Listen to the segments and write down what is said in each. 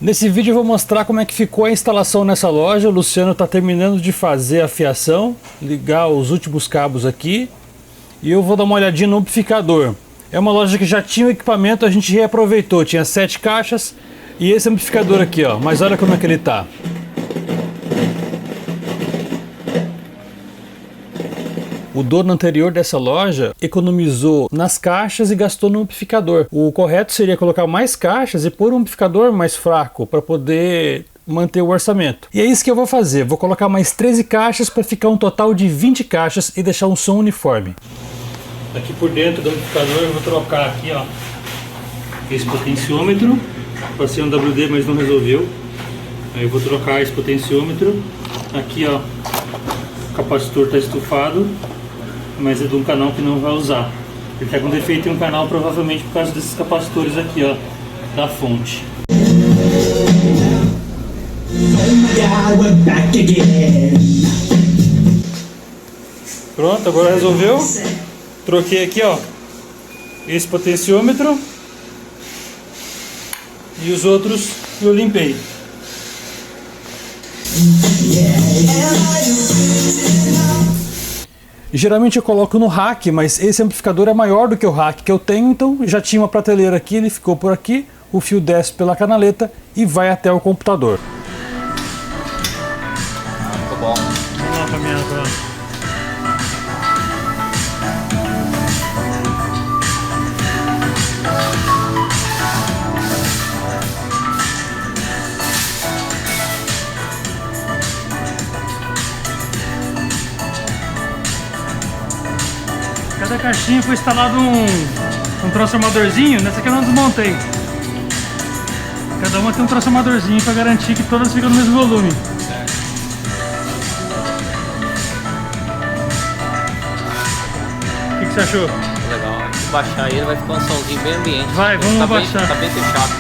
Nesse vídeo eu vou mostrar como é que ficou a instalação nessa loja. O Luciano está terminando de fazer a fiação, ligar os últimos cabos aqui. E eu vou dar uma olhadinha no amplificador. É uma loja que já tinha o equipamento, a gente reaproveitou. Tinha 7 caixas e esse amplificador aqui, ó. Mas olha como é que ele tá. O dono anterior dessa loja economizou nas caixas e gastou no amplificador. O correto seria colocar mais caixas e pôr um amplificador mais fraco para poder manter o orçamento. E é isso que eu vou fazer. Vou colocar mais 13 caixas para ficar um total de 20 caixas e deixar um som uniforme. Aqui por dentro do amplificador eu vou trocar aqui, ó, esse potenciômetro. Passei um WD, mas não resolveu. Aí eu vou trocar esse potenciômetro. Aqui, ó, o capacitor está estufado, mas é de um canal que não vai usar. Ele está com defeito em um canal, provavelmente por causa desses capacitores aqui, ó, da fonte. Pronto, agora resolveu. Troquei aqui, ó, esse potenciômetro e os outros eu limpei. Geralmente eu coloco no rack, mas esse amplificador é maior do que o rack que eu tenho, então já tinha uma prateleira aqui, ele ficou por aqui, o fio desce pela canaleta e vai até o computador. Muito bom. Vamos lá, caminhar pra lá. Cada caixinha foi instalado um transformadorzinho. Nessa aqui eu não desmontei. Cada uma tem um transformadorzinho para garantir que todas ficam no mesmo volume. O que você achou? Legal. Se baixar ele vai ficar um somzinho bem ambiente. Vai, vamos baixar. Tá bem fechado.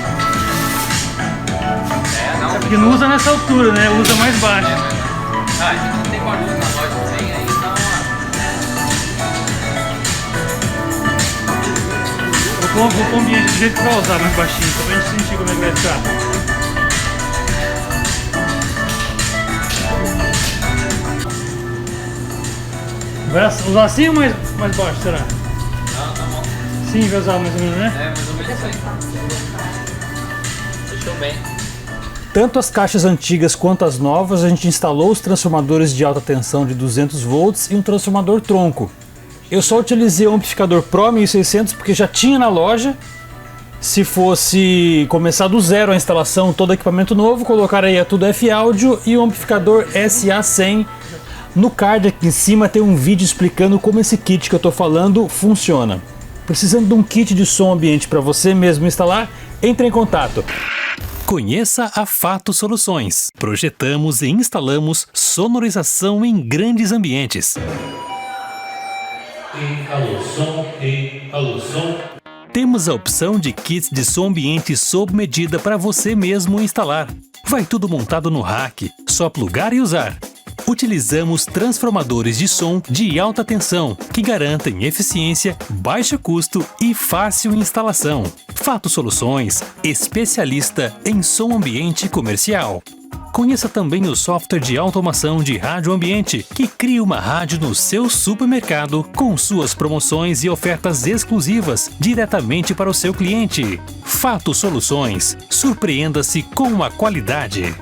Não, Porque não usa nessa altura, né? Usa mais baixo. A gente não tem barulho na loja, tem aí, então. Vou pôr o ambiente do jeito que vai usar, mais baixinho, só pra gente sentir como é que vai ficar. Vai usar assim ou mais baixo, será? Não, tá bom. Sim, vai usar mais ou menos, né? É, mais ou menos isso aí. Fechou bem. Tanto as caixas antigas quanto as novas, a gente instalou os transformadores de alta tensão de 200 volts e um transformador tronco. Eu só utilizei o amplificador Pro 1600 porque já tinha na loja. Se fosse começar do zero a instalação, todo equipamento novo, colocaria tudo F-Audio e o amplificador SA100. No card aqui em cima tem um vídeo explicando como esse kit que eu estou falando funciona. Precisando de um kit de som ambiente para você mesmo instalar? Entre em contato. Conheça a Fato Soluções. Projetamos e instalamos sonorização em grandes ambientes. Alô som. Temos a opção de kits de som ambiente sob medida para você mesmo instalar. Vai tudo montado no rack, só plugar e usar. Utilizamos transformadores de som de alta tensão que garantem eficiência, baixo custo e fácil instalação. Fato Soluções, especialista em som ambiente comercial. Conheça também o software de automação de rádio ambiente, que cria uma rádio no seu supermercado com suas promoções e ofertas exclusivas diretamente para o seu cliente. Fato Soluções. Surpreenda-se com a qualidade.